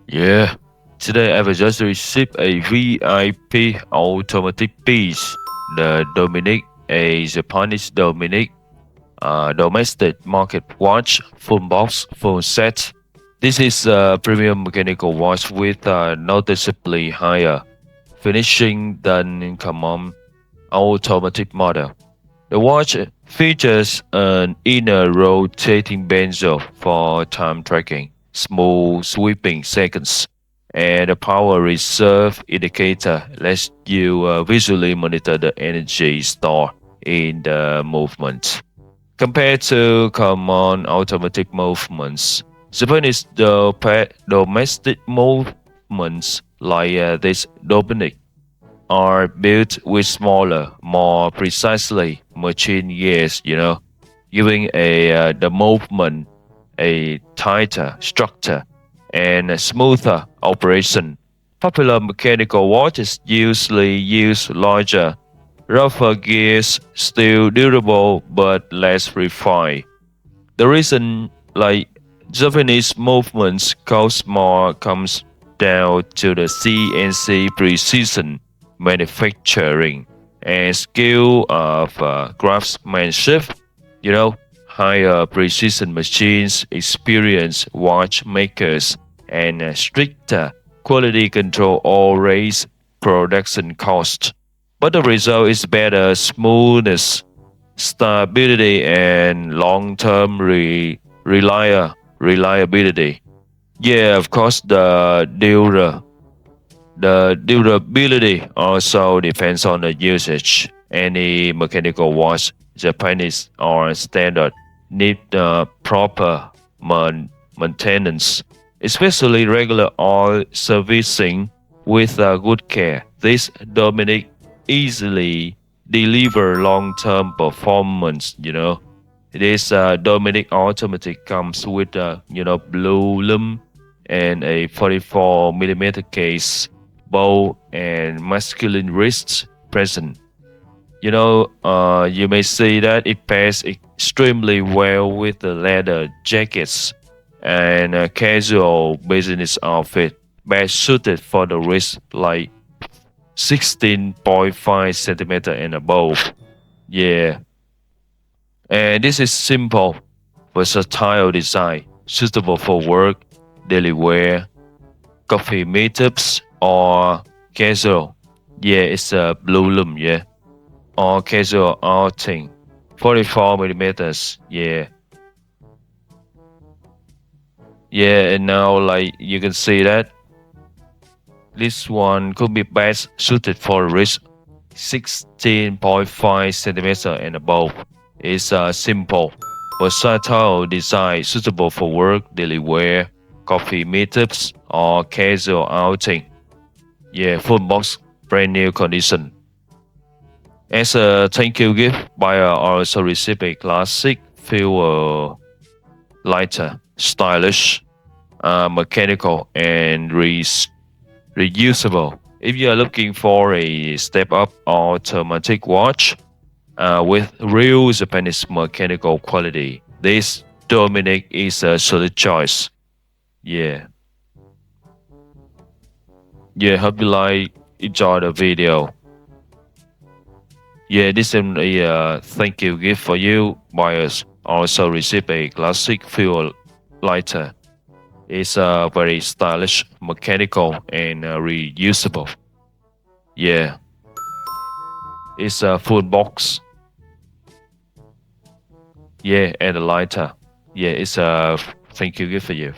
Yeah, today I've just received a VIP automatic piece. The Dominic, a Japanese domestic market watch, full box, full set. This is a premium mechanical watch with a noticeably higher finishing than common automatic model. The watch features an inner rotating bezel for time tracking, smooth sweeping seconds, and a power reserve indicator lets you visually monitor the energy stored in the movement. Compared to common automatic movements, Japanese domestic movements like this Dominic are built with smaller, more precisely machined gears, giving the movement a tighter structure and a smoother operation. Popular mechanical watches usually use larger, rougher gears, still durable but less refined. The reason, like Japanese movements cost more, comes down to the CNC precision manufacturing and skill of craftsmanship. You know, higher precision machines, experienced watchmakers, and stricter quality control all raise production cost. But the result is better smoothness, stability, and long-term reliability. Yeah, of course, the durability also depends on the usage. Any mechanical watch, Japanese or standard, need proper maintenance, especially regular oil servicing with good care. This Dominic easily deliver long-term performance. This Dominic Automatic comes with blue lume and a 44 millimeter case, bow and masculine wrists present. You may see that it pairs extremely well with the leather jackets and a casual business outfit, best suited for the wrist like 16.5 centimeter and above. Yeah, and this is simple, versatile design, suitable for work, daily wear, coffee meetups, or casual. Yeah, it's a blue loom. Yeah, or casual outing. 44 millimeters. Yeah, yeah, and now like you can see that this one could be best suited for wrist 16.5 centimeter and above. It's a simple, versatile design suitable for work, daily wear, coffee meetups, or casual outing. Yeah, full box, brand new condition. As a thank you gift, buyer also receive a classic, feel lighter, stylish, mechanical, and reusable. If you are looking for a step up automatic watch with real Japanese mechanical quality, this Dominic is a solid choice. Yeah, yeah. Hope you enjoy the video. Yeah, this is a thank you gift for you. Buyers also receive a classic fuel lighter. It's very stylish, mechanical, and reusable. Yeah, it's a full box. Yeah, and a lighter. Yeah, it's a thank you gift for you.